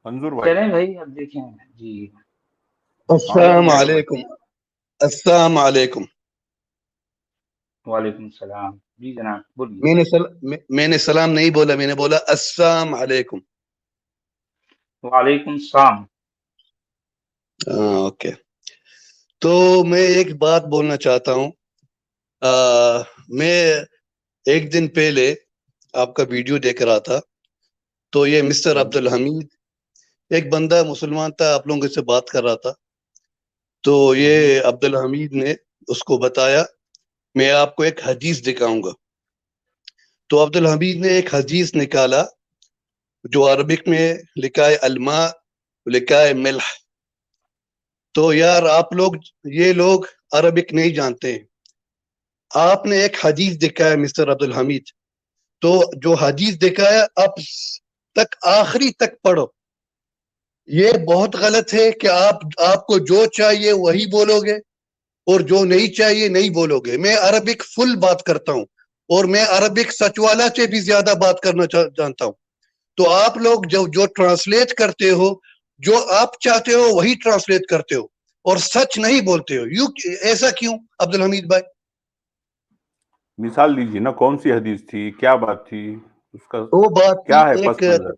منظور بھائی چلیں بھائی اب دیکھیں جی. السلام علیکم. السلام علیکم. وعلیکم السلام. جی جناب بولیے. میں نے سلام نہیں بولا، میں نے بولا السلام علیکم. وعلیکم السلام. اوکے. تو میں ایک بات بولنا چاہتا ہوں. میں ایک دن پہلے آپ کا ویڈیو دیکھ رہا تھا، تو یہ مسٹر عبدالحمید ایک بندہ مسلمان تھا، آپ لوگوں سے بات کر رہا تھا. تو یہ عبدالحمید نے اس کو بتایا میں آپ کو ایک حدیث دکھاؤں گا. تو عبدالحمید نے ایک حدیث نکالا جو عربک میں لکھا ہے الماء، لکھا ہے ملح. تو یار آپ لوگ یہ لوگ عربک نہیں جانتے ہیں. آپ نے ایک حدیث دکھایا مسٹر عبدالحمید، تو جو حدیث دکھایا اب تک آخری تک پڑھو. یہ بہت غلط ہے کہ آپ کو جو چاہیے وہی بولو گے اور جو نہیں چاہیے نہیں بولو گے. میں عربک فل بات کرتا ہوں اور میں عربک سچوالا سے بھی زیادہ بات کرنا جانتا ہوں. تو آپ لوگ جو ٹرانسلیٹ کرتے ہو، جو آپ چاہتے ہو وہی ٹرانسلیٹ کرتے ہو اور سچ نہیں بولتے ہو. ایسا کیوں عبدالحمید بھائی؟ مثال دیجیے نا، کون سی حدیث تھی، کیا بات تھی، اس کا وہ بات کیا ہے ایک پس منظر؟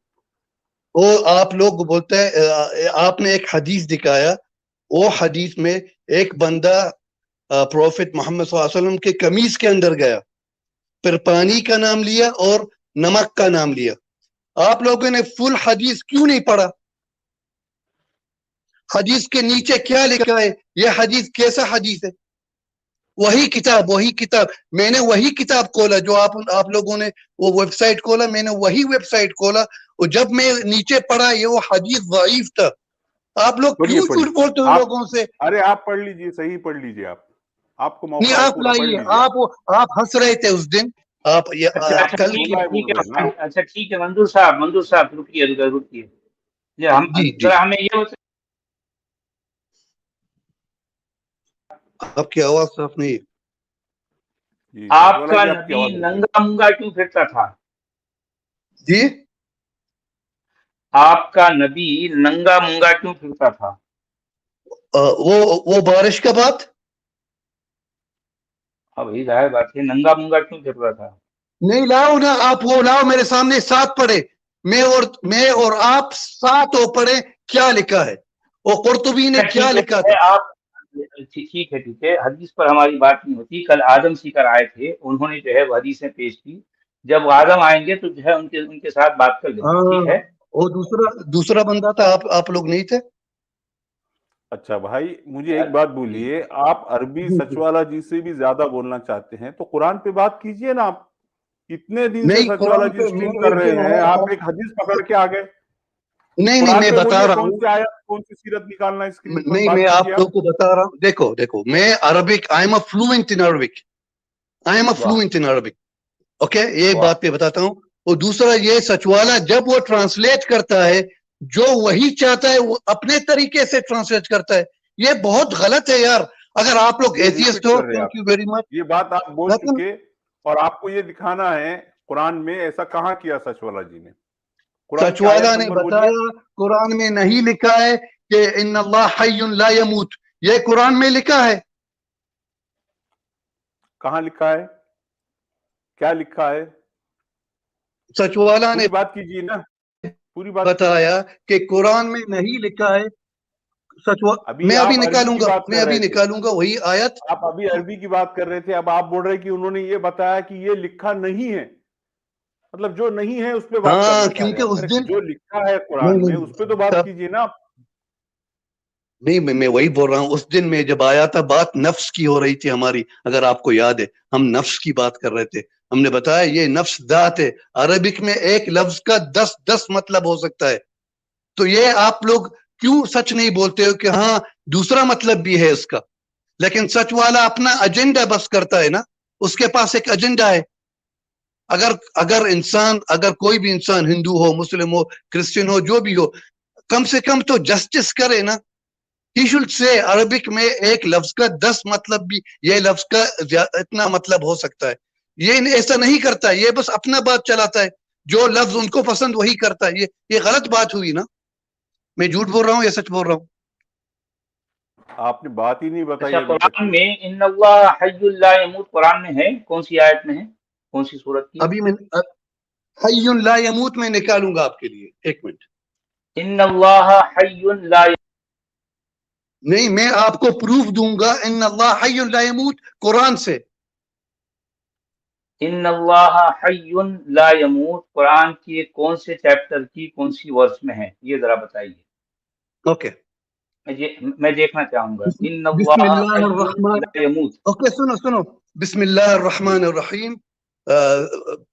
وہ آپ لوگ بولتے ہیں، آپ نے ایک حدیث دکھایا، وہ حدیث میں ایک بندہ پروفٹ محمد صلی اللہ علیہ وسلم کے قمیص کے اندر گیا، پھر پانی کا نام لیا اور نمک کا نام لیا. آپ لوگوں نے فل حدیث کیوں نہیں پڑھا؟ حدیث کے نیچے کیا لکھا ہے؟ یہ حدیث کیسا حدیث ہے؟ وہی کتاب میں نے وہی کتاب کھولا جو آپ لوگوں نے وہ ویب سائٹ کھولا، میں نے وہی ویب سائٹ کھولا، اور جب میں نیچے پڑھا یہ وہ حدیث ضعیف تھا. آپ لوگ کیوں جھوٹ بولتے ہو لوگوں سے؟ ارے آپ پڑھ لیجیے، صحیح پڑھ لیجیے. آپ کو موقع نہیں، ہے آپ پورا پڑھ لائیے. لیجیے. آپ ہنس رہے تھے اس دن. اچھا ٹھیک ہے منظور صاحب رکیے. جی ذرا ہمیں یہ آپ کی آواز صاف نہیں ہے. آپ کا نبی ننگا منگا کیوں پھرتا تھا؟ جی آپ کا نبی ننگا منگا کیوں پھرتا تھا؟ وہ بارش کا بات. اب یہ ظاہر بات ہے، ننگا منگا کیوں پھرتا تھا؟ نہیں لاؤ نا، آپ وہ لاؤ میرے سامنے، ساتھ پڑھے. میں اور آپ ساتھ وہ پڑھے کیا لکھا ہے، وہ قرطبی نے کیا لکھا تھا. آپ ٹھیک ہے، حدیث پر ہماری بات نہیں ہوتی. کل آدم سیکر آئے تھے، انہوں نے جو ہے وہ حدیثیں پیش کی. جب آدم آئیں گے تو جو ہے ان کے ساتھ بات کر لیں گے. ٹھیک ہے. وہ دوسرا بندہ تھا، آپ لوگ نہیں تھے. اچھا بھائی، مجھے ایک بات بولیے، آپ عربی سچوالا جی سے بھی زیادہ بولنا چاہتے ہیں تو قرآن پہ بات کیجئے نا. آپ اتنے دن سے سچوالا جی اسٹریم کر رہے ہیں، آپ ایک حدیث پکڑ کے آ گئے. نہیں میں بتا رہا ہوں، کون سی آیت، کون سی سیرت نکالنا اسکرین پر. نہیں میں آپ لوگ کو بتا رہا ہوں. دیکھو میں Arabic, I am a fluent in Arabic, I am a fluent in Arabic. Okay, یہ بات پہ بتاتا ہوں. اور دوسرا یہ سچوالا جب وہ ٹرانسلیٹ کرتا ہے جو وہی چاہتا ہے وہ اپنے طریقے سے ٹرانسلیٹ کرتا ہے. یہ بہت غلط ہے یار. اگر آپ لوگ atheist who, thank you very much. یہ بات آپ بول چکے، اور آپ کو یہ دکھانا ہے قرآن میں ایسا کہاں کیا سچوالا جی نے. سچوالا نے بتایا قرآن میں نہیں لکھا ہے کہ ان اللہ حی لا یموت. یہ قرآن میں لکھا ہے. کہاں لکھا ہے، کیا لکھا ہے؟ سچوالا نے بات کیجیے نا، پوری بات بتایا کہ قرآن میں نہیں لکھا ہے. میں ابھی نکالوں گا وہی آیت. آپ ابھی عربی کی بات کر رہے تھے، اب آپ بول رہے کہ انہوں نے یہ بتایا کہ یہ لکھا نہیں ہے. مطلب جو نہیں ہے اس پہ بات کرنا چاہ رہے ہیں. کیونکہ اس دن جو لکھا ہے قرآن میں اس پہ تو بات کیجیے نا. نہیں میں وہی بول رہا ہوں. اس دن میں جب آیا تھا بات نفس کی ہو رہی تھی ہماری، اگر آپ کو یاد ہے ہم نفس کی بات کر رہے تھے. ہم نے بتایا یہ نفس ذات ہے. عربک میں ایک لفظ کا 10 مطلب ہو سکتا ہے. تو یہ آپ لوگ کیوں سچ نہیں بولتے ہو کہ ہاں دوسرا مطلب بھی ہے اس کا؟ لیکن سچ والا اپنا ایجنڈا بس کرتا ہے نا، اس کے پاس ایک ایجنڈا ہے. اگر کوئی بھی انسان ہندو ہو، مسلم ہو، کرسچن ہو، جو بھی ہو، کم سے کم تو جسٹس کرے نا. ہی شوڈ سے عربک میں ایک لفظ کا 10 مطلب بھی، یہ لفظ کا اتنا مطلب ہو سکتا ہے. یہ ایسا نہیں کرتا، یہ بس اپنا بات چلاتا ہے. جو لفظ ان کو پسند وہی کرتا ہے. یہ غلط بات ہوئی نا. میں جھوٹ بول رہا ہوں یا سچ بول رہا ہوں؟ آپ نے بات ہی نہیں بتائی اچھا، ابھی تک. قرآن میں ان اللہ حی لا یموت قرآن میں ہے؟ کون سی آیت میں ہے؟ کون سی سورت کی؟ ابھی میں حی لا یموت میں نکالوں گا آپ کے لیے، ایک منٹ. ان اللہ حی لا نہیں، میں آپ کو پروف دوں گا ان اللہ حی لا یموت قرآن سے. ان اللہ حی لا یموت قرآن کی کون سے چیپٹر کی کون سی ورس میں ہے، یہ ذرا بتائیے. اوکے، میں دیکھنا چاہوں گا. ان بسم اللہ اللہ حی الرحمن، لا یموت. اوکے سنو، بسم اللہ الرحمن الرحیم.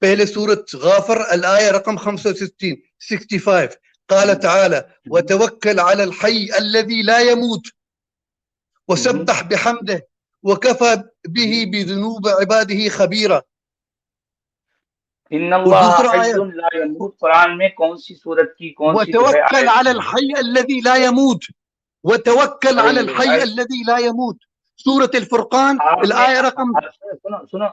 پہلے سورت غافر الآیہ رقم 65 قال تعالی وتوکل علی الحی الذی لا یموت وسبح بحمده وكفى به بذنوب عباده خبيرا. ان اللہ حی لا یموت قرآن میں کون سی سورت کی کون سی جو ہے وتوکل علی الحی الذی لا یموت، وتوکل علی الحی الذی لا یموت، سورۃ الفرقان الآیہ رقم. سنو،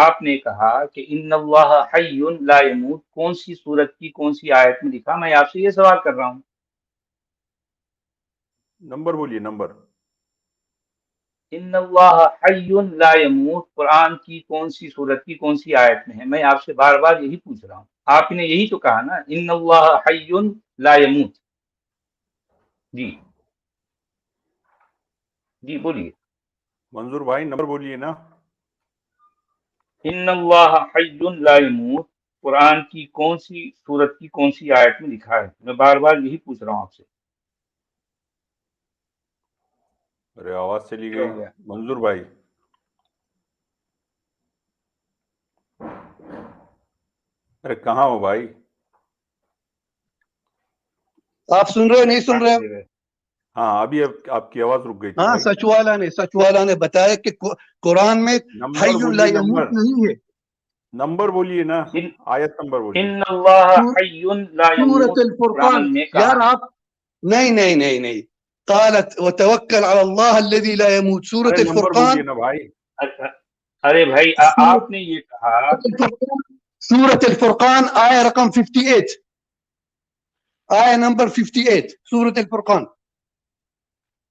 آپ نے کہا کہ ان اللہ حی لا یموت کون سی سورت کی کون سی آیت میں لکھا؟ میں آپ سے یہ سوال کر رہا ہوں. نمبر بولیے، نمبر. ان اللہ حی لا یموت قرآن کی کون سی سورت کی کون سی آیت میں ہے؟ میں آپ سے بار بار یہی پوچھ رہا ہوں. آپ نے یہی تو کہا نا، ان اللہ حی لا یموت. جی بولیے منظور بھائی، نمبر بولیے نا. ان اللہ حی لا یموت قرآن کی کون سی سورت کی کون سی آیت میں لکھا ہے؟ میں بار بار یہی پوچھ رہا ہوں آپ سے. ارے آواز چلی کیا ہو گئی. گیا؟ منظور بھائی، ارے کہاں ہو بھائی؟ آپ سن رہے ہو نہیں سن رہے ہو؟ ہاں، ابھی آپ کی آواز رک گئی تھی. ہاں، سچ والا نے بتایا کہ قرآن میں حی لا یموت نہیں ہے. نمبر بولیے نا، آیت نمبر بولیے. ان اللہ حی لا یموت سورۃ الفرقان. قرآن میں کہا. یار آپ نہیں قالت وتوکل علی اللہ الذی لا یموت، سورۃ الفرقان. نا بھائی، ارے بھائی آپ نے یہ کہا سورۃ الفرقان آیہ رقم 58، آیہ نمبر 58 سورۃ الفرقان،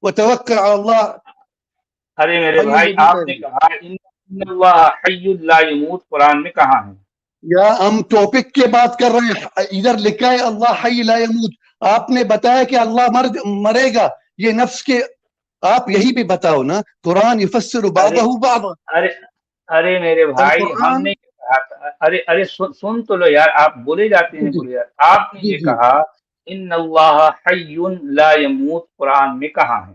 وتوکل علی اللہ. ارے میرے بھائی آپ نے کہا ان اللہ حی لا یموت قرآن میں کہاں ہے؟ یا ہم ٹاپک کے بات کر رہے ہیں. ادھر لکھا ہے اللہ حی لا یموت. آپ نے بتایا کہ اللہ مرے گا، یہ نفس کے. آپ یہی بھی بتاؤ نا، قرآن یفسر بعضہ بعضا. ارے میرے بھائی ہم نے کہا، ارے سن تو لو یار، آپ بولے جاتے ہیں بولے یار. آپ نے یہ کہا ان اللہ حی لا یموت قرآن میں کہاں ہے؟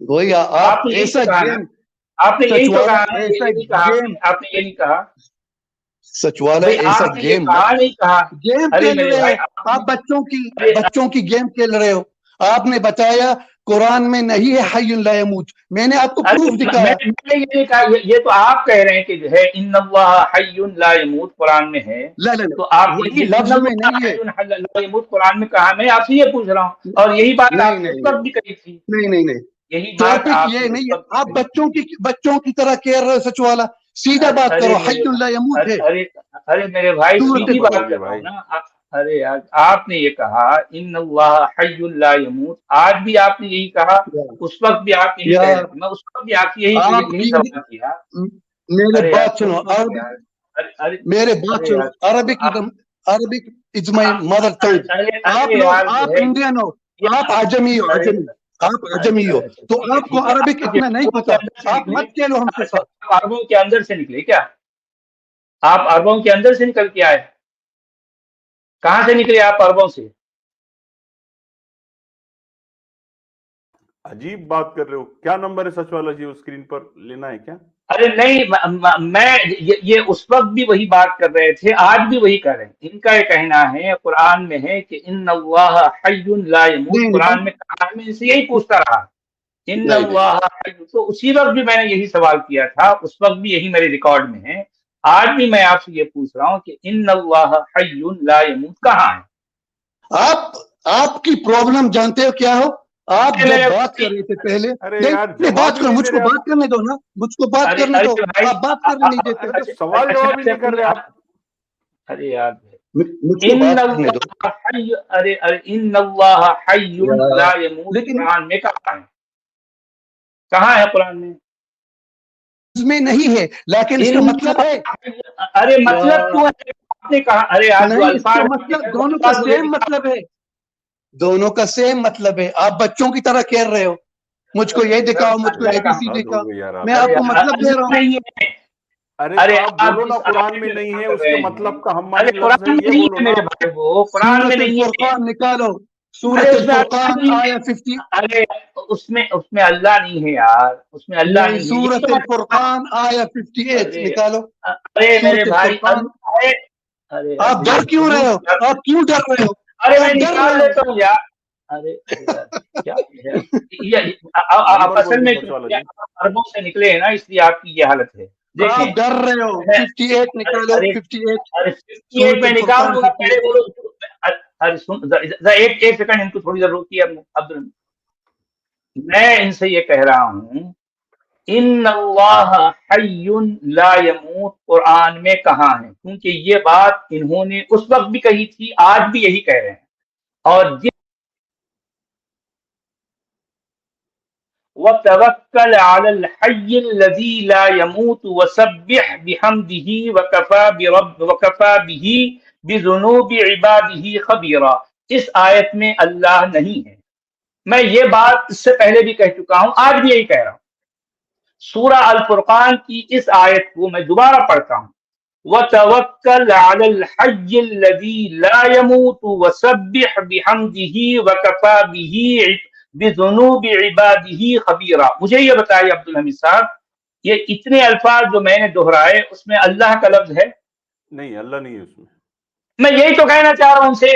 وہی آپ ایسا گیم، آپ نے یہی تو کہا، آپ نے یہی کہا سچ والا ایسا گیم کھیل رہے ہو آپ، بچوں کی گیم کھیل رہے ہو. آپ نے بتایا قرآن میں نہیں ہے حی لا یموت، میں نے آپ کو پروف دکھایا. یہ تو آپ کہہ رہے ہیں کہ جو ہے ان اللہ حی لا یموت قرآن میں ہے، تو آپ لفظ میں نہیں ہے. لا یموت قرآن میں کہا؟ میں آپ سے یہ پوچھ رہا ہوں، اور یہی بات آپ نے اس وقت بھی کہی تھی. نہیں یہی بات آپ یہ نہیں ہے. آپ بچوں کی طرح کہہ رہے ہو. سچ والا سیدھا بات کرو، حی لا یموت ہے. ارے میرے بھائی سیدھی بات کر رہا ہوں نا. ارے یار آپ نے یہ کہا ان اللہ حی لا یموت، آج بھی آپ نے یہی کہا، اس وقت بھی آپ یہی کہہ رہے تھے. میں اس وقت بھی آپ کی یہی سوال کیا. میرے بات سنو، Arabic is my mother tongue. آپ انڈین ہو، آپ عجمی ہو، آپ عجمی ہو، تو آپ کو عربک اتنا نہیں پتا. آپ مت کھیلو ہم کے ساتھ. آپ عربوں کے اندر سے نکلے کیا؟ آپ عربوں کے اندر سے نکل کے آئے؟ کہاں سے نکلے آپ عربوں سے؟ عجیب بات کر رہے ہو. کیا نمبر ہے سچ والا جی؟ اسکرین پر لینا ہے کیا؟ ارے نہیں، میں یہ اس وقت بھی وہی بات کر رہے تھے، آج بھی وہی کر رہے ہیں. ان کا یہ کہنا ہے قرآن میں ہے کہ ان اللہ حی لا یموت قرآن میں کہا. میں اسے یہی پوچھتا رہا ان اللہ حی، تو اسی وقت بھی میں نے یہی سوال کیا تھا، اس وقت بھی یہی میرے ریکارڈ میں ہے. آج بھی میں آپ سے یہ پوچھ رہا ہوں کہ ان اللہ حی لا یموت کہاں ہے؟ آپ کی پرابلم جانتے ہو کیا ہو؟ آپ جب بات کر رہے تھے پہلے، بات کرو، مجھ کو بات کرنے دو نا، مجھ کو بات کرنے دو. آپ بات کرنے نہیں دیتے. سوال جواب ہی نہیں کر رہے آپ. ارے یار مجھ کو بات کرنے دو ان اللہ حی لا یموت لیکن قرآن میں کہاں ہے قرآن میں؟ میں نہیں ہے، لیکن اس کا مطلب ہے ارے مطلب کیوں ہے؟ آپ نے کہا ارے آپ جو نہیں، اس کا الفاظ مطلب دونوں کا سیم مطلب ہے، دونوں کا سیم مطلب ہے. آپ بچوں کی طرح کہہ رہے ہو، مجھ کو یہ دکھاؤ، مجھ کو اے بی سی دکھاؤ، میں آپ کو مطلب دے رہا ہوں. ارے آپ بولو نا قرآن میں نہیں ہے، اس کے مطلب کا ہم معنی لفظ ہے، قرآن میں یہ نہیں بولو ہے نا. میرے بھائی، وہ قرآن میں سورۃ نہیں ہے. الفرقان نکالو، سورۃ ارے اس میں الفرقان اللہ نہیں آیا ہے. 50. ارے اس میں اللہ نہیں ہے یار، اس میں اللہ نہیں، نہیں ہے. سورۃ الفرقان آیا 58 نکالو. ارے میرے سورۃ بھائی الفرقان. اللہ ہے. ارے آپ ڈر کیوں رہے ہو؟ آپ کیوں ڈر رہے ہو؟ ارے میں آپ ڈر نکال رہے ہو. لیتا ہوں یار. ارے یار کیا نمبر اصل بول میں دو سچ والا جی. عربوں سے نکلے ہیں نا، اس لیے آپ کی یہ حالت ہے. دیکھیں آپ ڈر رہے ہو. 58 نکالو، 58. ارے سورۃ میں الفرقان نکالوں گا، 58. پہلے بولو. ارے سن ذرا ایک سیکنڈ ان کو تھوڑی ضرور کی عبد. میں ان سے یہ کہہ رہا ہوں ان اللہ حی لا یموت قرآن میں کہاں ہے؟ کیونکہ یہ بات انہوں نے اس وقت بھی کہی تھی، آج بھی یہی کہہ رہے ہیں. اور وَتَوَكَّلْ عَلَى الْحَيِّ الَّذِي لَا يَمُوتُ وَسَبِّحْ بِحَمْدِهِ وَكَفَى بِهِ بِذُنُوبِ عِبَادِهِ خَبِيرًا. اس آیت میں اللہ نہیں ہے. میں یہ بات اس سے پہلے بھی کہہ چکا ہوں، آج بھی یہی کہہ رہا ہوں. سورہ الفرقان کی اس آیت کو میں دوبارہ پڑھتا ہوں. وَتَوَكَّلْ عَلَى الْحَيِّ الَّذِي لَا يَمُوتُ وَسَبِّحْ بِحَمْدِهِ وَكَفَى بِهِ بِذُنُوبِ عِبَادِهِ خَبِيرًا. مجھے یہ بتائیے عبد الحمید صاحب، یہ اتنے الفاظ جو میں نے دہرائے اس میں اللہ کا لفظ ہے؟ نہیں، اللہ نہیں ہے اس میں. میں یہی تو کہنا چاہ رہا ہوں ان سے.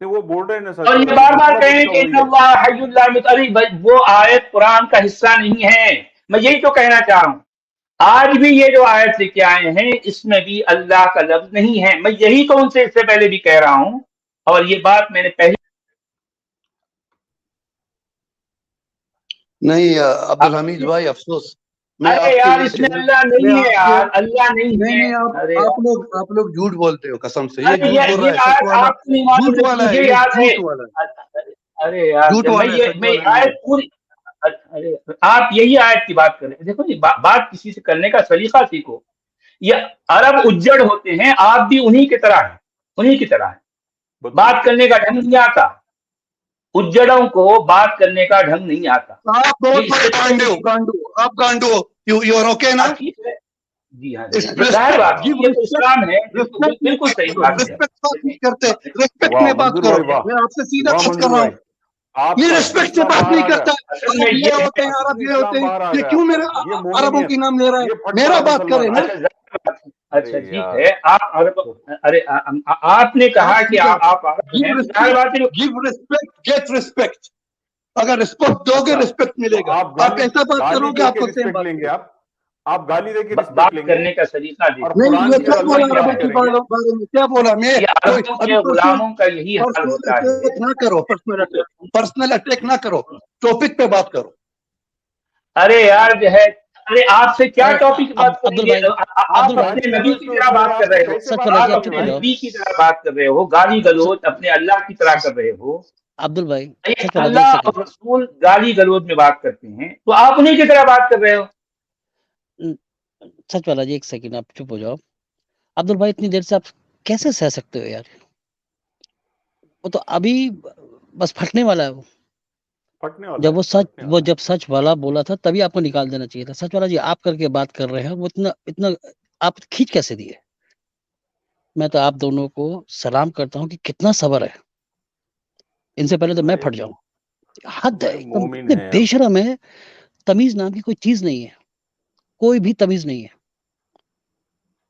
وہ بول رہے ہیں نا سچ اور یہ والا جی، بار بار مطلب کہیں اس کا کہ وہی ان ہے. اللہ حی لا یموت. ارے وہ آیت قرآن کا حصہ نہیں ہے. میں یہی تو کہنا چاہ رہا ہوں. آج بھی یہ جو آیت لے کے آئے ہیں اس میں بھی اللہ کا لفظ نہیں ہے. میں یہی تو ان سے اس سے پہلے بھی کہہ رہا ہوں، اور یہ بات میں نے پہلے. نہیں عبد الحمید بھائی، افسوس. میں ارے آپ کے یار اس میں اللہ میں نہیں ہے آپ کے یار، اللہ نہیں ہے. نہیں، ارے آپ لوگ جھوٹ بولتے ہو قسم سے. یہ ارے جھوٹ بول رہا ہے، یہ سچ آیت والا آپ کو نہیں معلوم جھوٹ ہے، والا ہے. مجھے یہ یاد ہے. جھوٹ والا ہے، ارے یار جھوٹ والا ہے، سچ میں والا نہیں آیت ہے. پوری. ارے آپ یہی آیت کی بات کر رہے ہیں. دیکھو جی، بات کسی سے کرنے کا سلیقہ سیکھو. یہ عرب اجڑ ہوتے ہیں، آپ بھی انہی کی طرح ہیں، انہی کی طرح ہیں. بات کرنے کا ڈھنگ نہیں آتا. اجڑوں کو بات کرنے کا ڈھنگ نہیں آتا. آپ بہت بڑے گانڈو، آپ گانڈو. یو آر اوکے نا؟ ٹھیک ہے جی ہاں جی ہاں، ظاہر بات ہے، یہ تو اسلام ہے. بالکل صحیح بات ہے. کرتے رسپیکٹ میں بات کرو. میں آپ سے سیدھا بات کر رہا ہوں. یہ رسپیکٹ سے بات نہیں کرتا. عرب یہ ہوتے ہیں، عرب یہ ہوتے ہیں. یہ کیوں میرے عربوں کی نام لے رہا ہے؟ میرا بات کرے نا. اچھا ٹھیک ہے. آپ نے کہا کہ آپ عرب ہیں، ظاہر بات ہے. Give respect, get respect. اگر ریسپیکٹ دو گے ریسپیکٹ ملے گا. آپ ایسا بات کرو گے، آپ کو سیم بات لیں گے. آپ گالی دے کے رسپیکٹ بات لیں گے کرنے کا طریقہ اور دیکھو. نہیں. قرآن یہ کی کیا اور بولا اللہ کی عربوں بات کے کریں گے. بارے میں؟ کیا بولا میں؟ یہ عربوں کے غلاموں کا یہی حال ہوتا ہے. اٹیک نہ کرو، پرسنل اٹیک نہ کرو، ٹاپک پہ بات کرو. ارے یار جو ہے، ارے آپ سے کیا ٹاپک بات کریں گے؟ آپ آپ اپنے نبی کی طرح بات کر رہے ہو، آپ اپنے نبی کی طرح بات کر رہے ہو، گالی گلوچ اپنے اللہ کی طرح کر رہے ہو. عبد البھائی اللہ اور رسول گالی گلوچ میں بات کرتے ہیں تو آپ انہیں کی طرح بات کر رہے ہو. سچ والا جی، ایک سیکنڈ آپ چپ ہو جاؤ. عبد البھائی اتنی دیر سے آپ کیسے سہ سکتے ہو یار؟ وہ تو ابھی بس پھٹنے والا ہے. جب وہ جب سچ والا بولا تھا تبھی آپ کو نکال دینا چاہیے تھا. سچ والا جی آپ کر کے بات کر رہے ہیں، وہ اتنا آپ کھینچ کیسے دیے؟ میں تو آپ دونوں کو سلام کرتا ہوں کہ کتنا صبر ہے. ان سے پہلے تو میں پھٹ جاؤں. حد ہے، اتنے بے شرم ہے. تمیز نام کی کوئی چیز نہیں ہے، کوئی بھی تمیز نہیں ہے.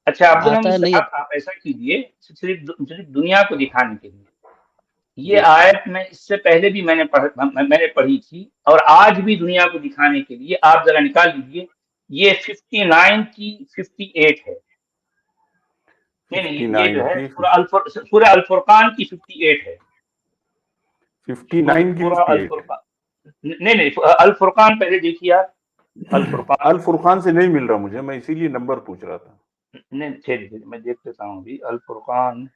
اچھا عبد الحمید صاحب، آپ ایسا کیجیے، صرف دنیا کو دکھانے کے لیے یہ آیت میں اس سے پہلے بھی میں نے پڑھی تھی، اور آج بھی دنیا کو دکھانے کے لیے آپ ذرا نکال لیجیے. یہ 59 کی 58 ہے. نہیں، یہ جو ہے سورہ الفرقان کی 58 ہے. 59 کی 58. نہیں، الفرقان پہلے دیکھیے آپ. الفرقان سے نہیں مل رہا مجھے، میں اسی لیے نمبر پوچھ رہا تھا. نہیں، میں دیکھ لیتا ہوں ابھی. الفرقان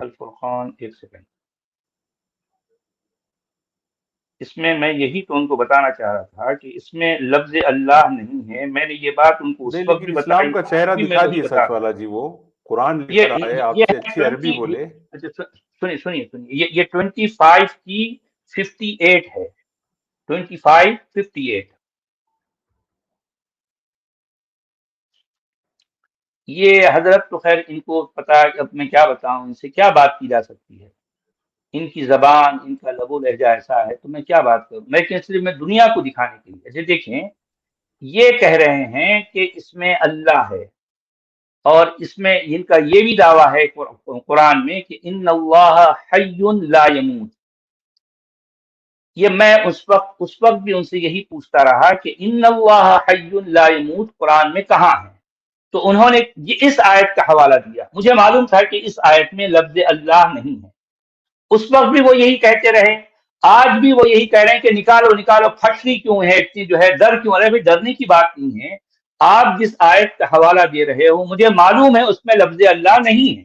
الفرقان، ایک سیکنڈ، اس میں میں یہی تو ان کو بتانا چاہ رہا تھا کہ اس میں لفظ اللہ نہیں ہے. میں نے یہ بات ان کو اس نہیں، وقت لیکن بھی بتائی، اسلام کا چہرہ ابھی میں دکھا وہی دیے بتا سچ رہا والا جی، وہ قرآن لے یہ کر آئے، آپ یہ سے اچھی عربی 20 بولے. اچھا سنیے یہ 25 کی 58 ہے، 25:58. یہ حضرت تو خیر ان کو پتا، اب میں کیا بتاؤں، ان سے کیا بات کی جا سکتی ہے، ان کی زبان، ان کا لب و لہجہ ایسا ہے، تو میں کیا بات کروں. میں کہ صرف میں دنیا کو دکھانے کے لیے، جیسے دیکھیں یہ کہہ رہے ہیں کہ اس میں اللہ ہے، اور اس میں ان کا یہ بھی دعویٰ ہے قرآن میں کہ ان اللہ حی لا یموت. یہ میں اس وقت بھی ان سے یہی پوچھتا رہا کہ ان اللہ حی لا یموت قرآن میں کہاں ہے، تو انہوں نے یہ اس آیت کا حوالہ دیا. مجھے معلوم تھا کہ اس آیت میں لفظ اللہ نہیں ہے. اس وقت بھی وہ یہی کہتے رہے، آج بھی وہ یہی کہہ رہے ہیں کہ نکالو نکالو، پھٹری کیوں ہے اتنی، جو ہے ڈر کیوں ہے. ڈرنے کی بات نہیں ہے. آپ جس آیت کا حوالہ دے رہے ہو مجھے معلوم ہے اس میں لفظ اللہ نہیں ہے.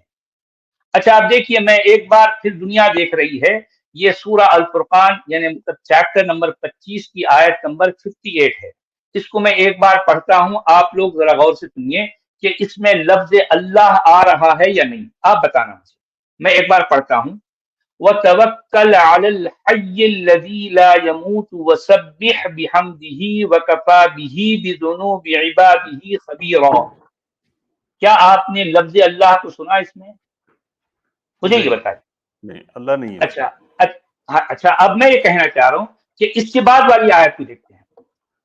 اچھا آپ دیکھیے، میں ایک بار پھر دنیا دیکھ رہی ہے، یہ سورہ الفرقان یعنی چیپٹر نمبر 25 کی آیت نمبر 58 ہے. اس کو میں ایک بار پڑھتا ہوں، آپ لوگ ذرا غور سے سنیے کہ اس میں لفظ اللہ آ رہا ہے یا نہیں، آپ بتانا مجھے. میں ایک بار پڑھتا ہوں. وَتَوَكَّلْ عَلَى الْحَيِّ الَّذِي لَا يَمُوتُ وَسَبِّحْ بِحَمْدِهِ وَكَفَى بِهِ بِذُنُوبِ عِبَادِهِ خَبِيرًا. کیا آپ نے لفظ اللہ کو سنا اس میں؟ مجھے یہ بتائیں. نہیں، اللہ نہیں ہے. اچھا اب میں یہ کہنا چاہ رہا ہوں کہ اس کے بعد والی آیت کو دیکھتے ہیں.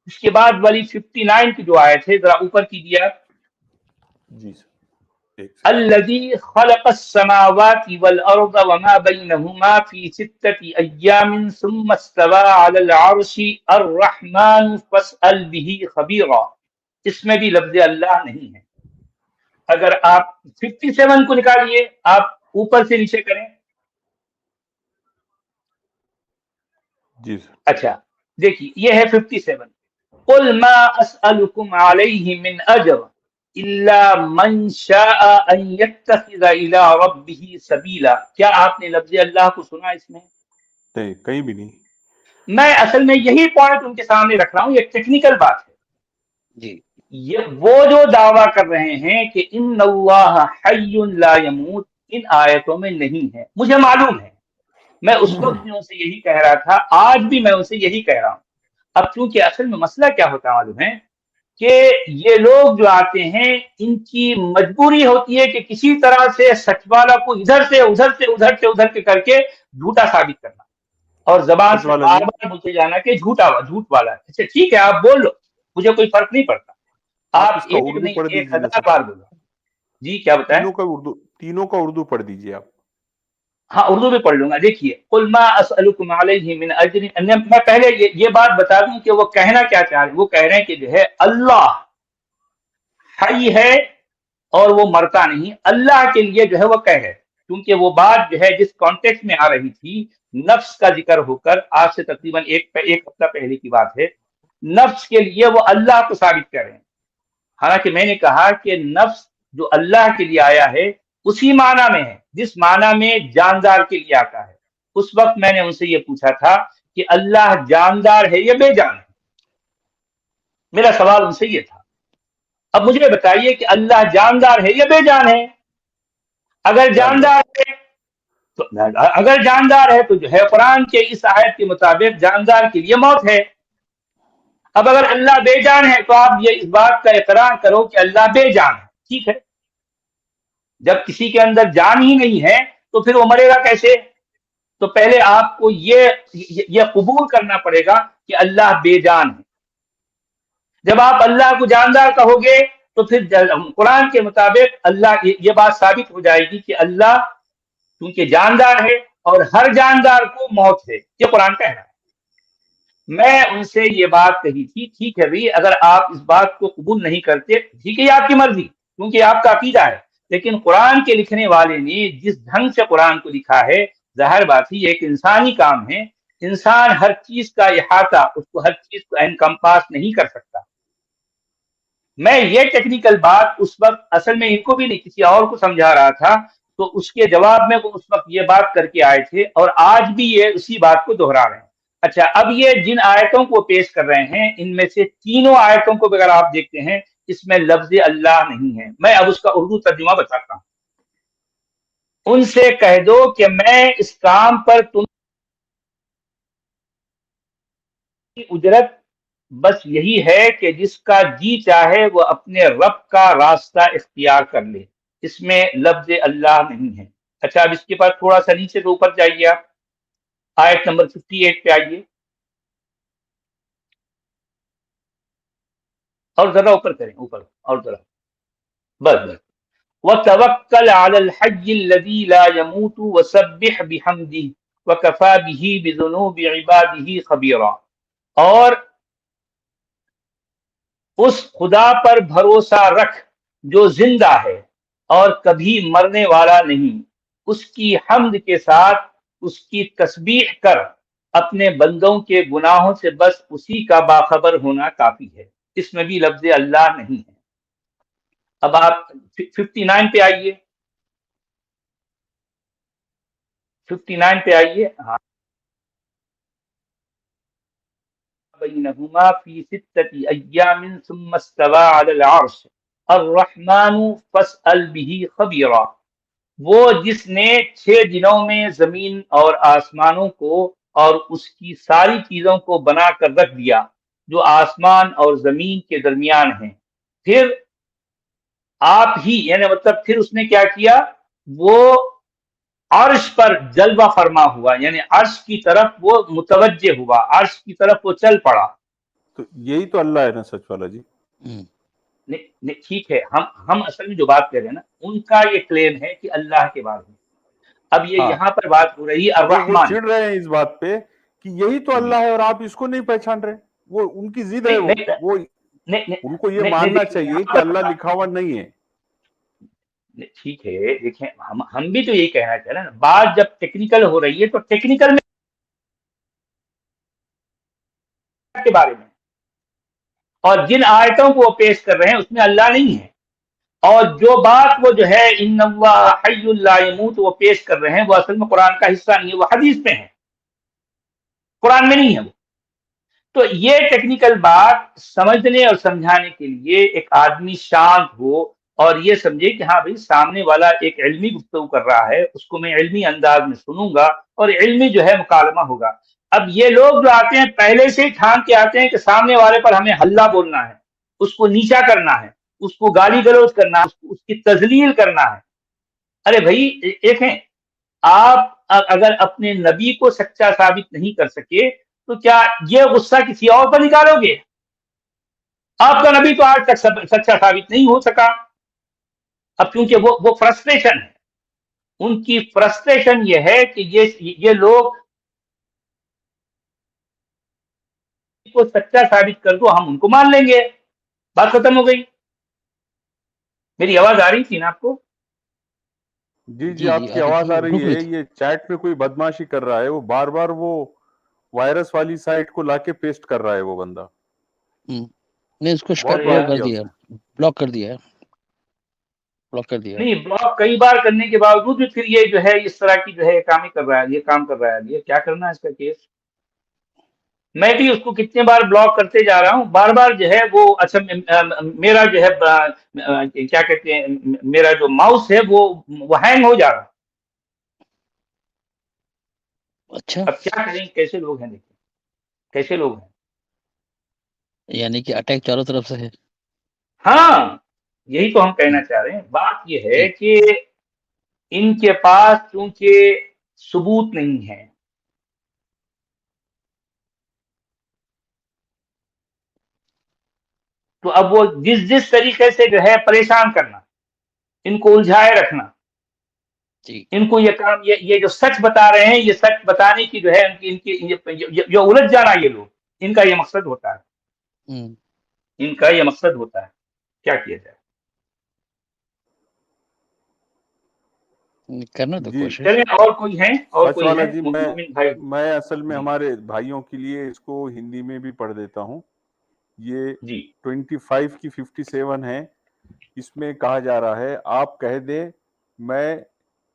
اس کے بعد والی 59 کی جو آیت ہے، ذرا اوپر کیجیے آپ. جی سر. الذي خلق السماوات والأرض وما بينهما في 6 أيام ثم استوى على العرش الرحمن فاسأل به خبيرا. اس میں بھی لفظ اللہ نہیں ہے. اگر آپ 57 کو نکالیے، آپ اوپر سے نیچے کریں. جی سر. اچھا دیکھیے یہ ہے 57. قل ما اسألكم عليه من اجر الا من شاء ان يتخذ الى ربه سبيلا. کیا آپ نے لفظ اللہ کو سنا اس میں؟ نہیں، کہیں بھی نہیں. میں اصل میں یہی پوائنٹ ان کے سامنے رکھ رہا ہوں، یہ ٹیکنیکل بات ہے جی. یہ وہ جو دعویٰ کر رہے ہیں کہ ان اللہ حی لا یموت، ان آیتوں میں نہیں ہے. مجھے معلوم ہے، میں اس وقت بھی ان سے یہی کہہ رہا تھا، آج بھی میں ان سے یہی کہہ رہا ہوں. اب چونکہ اصل میں مسئلہ کیا ہوتا معلوم ہے کہ یہ لوگ جو آتے ہیں ان کی مجبوری ہوتی ہے کہ کسی طرح سے سچ والا کو ادھر سے کر کے جھوٹا ثابت کرنا، اور زبان سے بار بار بولتے جانا کہ جھوٹ والا ہے. اچھا ٹھیک ہے، آپ بول لو، مجھے کوئی فرق نہیں پڑتا. آپ اس کا ایک اردو نہیں پڑھ 1000 بار بولو. جی کیا بتائیں؟ تینوں کا اردو پڑھ دیجیے آپ. ہاں اردو بھی پڑھ لوں گا. دیکھیے قل ما اسألکم علیہ من اجر، میں پہلے یہ بات بتا دوں کہ وہ کہنا کیا چاہ رہے ہیں. وہ کہہ رہے ہیں کہ جو ہے اللہ حی ہے اور وہ مرتا نہیں. اللہ کے لیے جو ہے وہ کہہ ہے، کیونکہ وہ بات جو ہے جس کانٹیکسٹ میں آ رہی تھی، نفس کا ذکر ہو کر آج سے تقریباً ایک ہفتہ پہلے کی بات ہے، نفس کے لیے وہ اللہ کو ثابت کر رہے ہیں. حالانکہ میں نے کہا کہ نفس جو اللہ کے لیے آیا ہے اسی معنی میں ہے جس معنی میں جاندار کے لیے آتا ہے. اس وقت میں نے ان سے یہ پوچھا تھا کہ اللہ جاندار ہے یا بے جان ہے؟ میرا سوال ان سے یہ تھا. اب مجھے بتائیے کہ اللہ جاندار ہے یا بے جان ہے؟ اگر جاندار ہے تو جو ہے قرآن کے اس آیت کے مطابق جاندار کے لیے موت ہے. اب اگر اللہ بے جان ہے تو آپ یہ اس بات کا اقرار کرو کہ اللہ بے جان ہے. ٹھیک ہے، جب کسی کے اندر جان ہی نہیں ہے تو پھر وہ مرے گا کیسے؟ تو پہلے آپ کو یہ قبول کرنا پڑے گا کہ اللہ بے جان ہے. جب آپ اللہ کو جاندار کہو گے تو پھر قرآن کے مطابق اللہ یہ بات ثابت ہو جائے گی کہ اللہ کیونکہ جاندار ہے اور ہر جاندار کو موت ہے. یہ قرآن کہہ رہا ہے. میں ان سے یہ بات کہی تھی، ٹھیک ہے بھائی، اگر آپ اس بات کو قبول نہیں کرتے ٹھیک ہے، یہ آپ کی مرضی، کیونکہ آپ کا عقیدہ ہے. لیکن قرآن کے لکھنے والے نے جس ڈھنگ سے قرآن کو لکھا ہے، ظاہر بات ہی ایک انسانی کام ہے. انسان ہر چیز کا احاطہ، اس کو ہر چیز کو انکمپاس نہیں کر سکتا. میں یہ ٹیکنیکل بات اس وقت اصل میں ان کو بھی نہیں کسی اور کو سمجھا رہا تھا تو اس کے جواب میں وہ اس وقت یہ بات کر کے آئے تھے اور آج بھی یہ اسی بات کو دہرا رہے ہیں. اچھا، اب یہ جن آیتوں کو پیش کر رہے ہیں ان میں سے تینوں آیتوں کو اگر آپ دیکھتے ہیں اس میں لفظ اللہ نہیں ہے. میں اب اس کا اردو ترجمہ بتاتا ہوں. ان سے کہہ دو کہ میں اس کام پر تم کی اجرت بس یہی ہے کہ جس کا جی چاہے وہ اپنے رب کا راستہ اختیار کر لے. اس میں لفظ اللہ نہیں ہے. اچھا، اب اس کے پاس تھوڑا سا نیچے سے اوپر جائیے، آپ آیت نمبر 58 پہ آئیے اور ذرا اوپر کریں، اوپر اور ذرا، بس بس. وَتَوَكَّلْ عَلَى الْحَيِّ الَّذِي لَا يَمُوتُ وَسَبِّحْ بِحَمْدِهِ وَكَفَى بِهِ بِذُنُوبِ عِبَادِهِ خَبِيرًا. اور اس خدا پر بھروسہ رکھ جو زندہ ہے اور کبھی مرنے والا نہیں، اس کی حمد کے ساتھ اس کی تسبیح کر، اپنے بندوں کے گناہوں سے بس اسی کا باخبر ہونا کافی ہے. اس میں بھی لفظ اللہ نہیں ہے. اب آپ 59 پہ آئیے، 59 پہ آئیے. ہاں، بینہما فی ستۃ ایام ثم استوى علی العرش الرحمن فاسأل به خبیرا. وہ جس نے 6 دنوں میں زمین اور آسمانوں کو اور اس کی ساری چیزوں کو بنا کر رکھ دیا جو آسمان اور زمین کے درمیان ہیں، پھر آپ ہی، یعنی مطلب پھر اس نے کیا کیا، وہ عرش پر جلوہ فرما ہوا، یعنی عرش کی طرف وہ متوجہ ہوا، عرش کی طرف وہ چل پڑا. تو یہی تو اللہ ہے نا سچ والا جی. ٹھیک ہے، ہم اصل میں جو بات کر رہے ہیں نا ان کا یہ کلیم ہے کہ اللہ کے بارے میں. اب یہ یہاں پر بات ہو رہی ہے وہ الرحمن. چڑ رہے ہیں اس بات پہ کہ یہی تو اللہ ہے اور آپ اس کو نہیں پہچان رہے. وہ ان کی ضد ہے، وہ ان کو یہ ماننا چاہیے کہ اللہ لکھا ہوا نہیں ہے. ٹھیک ہے، دیکھیں ہم بھی تو یہی کہنا چاہ رہے ہیں نا، بات جب ٹیکنیکل ہو رہی ہے تو ٹیکنیکل میں کے بارے میں، اور جن آیتوں کو وہ پیش کر رہے ہیں اس میں اللہ نہیں ہے. اور جو بات وہ جو ہے ان اللہ حی لا یموت وہ پیش کر رہے ہیں وہ اصل میں قرآن کا حصہ نہیں ہے، وہ حدیث میں ہے، قرآن میں نہیں ہے وہ. تو یہ ٹیکنیکل بات سمجھنے اور سمجھانے کے لیے ایک آدمی شانت ہو اور یہ سمجھے کہ ہاں بھائی سامنے والا ایک علمی گفتگو کر رہا ہے، اس کو میں علمی انداز میں سنوں گا اور علمی جو ہے مکالمہ ہوگا. اب یہ لوگ جو آتے ہیں پہلے سے ہی ٹھان کے آتے ہیں کہ سامنے والے پر ہمیں ہلہ بولنا ہے، اس کو نیچا کرنا ہے، اس کو گالی گلوچ کرنا ہے، اس کی تذلیل کرنا ہے. ارے بھائی دیکھیں، آپ اگر اپنے نبی کو سچا ثابت نہیں کر سکے تو کیا یہ غصہ کسی اور پر نکالو گے؟ آپ کا نبی تو آج تک سچا ثابت نہیں ہو سکا. اب کیونکہ وہ فرسٹریشن ہے، ان کی فرسٹریشن یہ ہے کہ یہ لوگ کو سچا ثابت کر دو ہم ان کو مان لیں گے، بات ختم ہو گئی. میری آواز آ رہی تھی نا آپ کو؟ جی آپ کی آواز آ رہی ہے. یہ چیٹ میں کوئی بدماشی کر رہا ہے، وہ بار بار وہ وائرس والی سائٹ کو لا کے پیسٹ کر رہا ہے وہ بندہ. نہیں، اس کو بلاک کر دیا ہے. نہیں، بلاک کئی بار کرنے کے باوجود بھی پھر یہ جو ہے اس طرح کی جو ہے کام ہی کر رہا ہے، یہ کام کر رہا ہے. یہ کیا کرنا ہے اس کا کیس؟ میں بھی اس کو کتنے بار بلاک کرتے جا رہا ہوں، بار بار جو ہے وہ اچھا میرا جو ہے کیا کہتے ہیں، میرا جو ماؤس ہے وہ ہینگ ہو جا رہا. اچھا، اب کیا کریں، کیسے لوگ ہیں، دیکھیں کیسے لوگ ہیں. یعنی کہ اٹیک چاروں طرف سے ہے. ہاں، یہی تو ہم کہنا چاہ رہے ہیں. بات یہ ہے کہ ان کے پاس چونکہ ثبوت نہیں ہے، تو اب وہ جس طریقے سے جو ہے پریشان کرنا، ان کو الجھائے رکھنا، ان کو یہ کام، یہ جو سچ بتا رہے ہیں، یہ سچ بتانے کی جو ہے ان کی جو الجھ جانا، یہ لوگ ان کا یہ مقصد ہوتا ہے، ان کا یہ مقصد ہوتا ہے. کیا کیا جائے؟ کرنا تو کوشش. چلیں، اور کوئی ہیں؟ اور کوئی ہیں؟ جی میں اصل میں ہمارے بھائیوں کے لیے اس کو ہندی میں بھی پڑھ دیتا ہوں. یہ 25 کی 57 ہے. اس میں کہا جا رہا ہے آپ کہہ دیں میں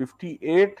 58,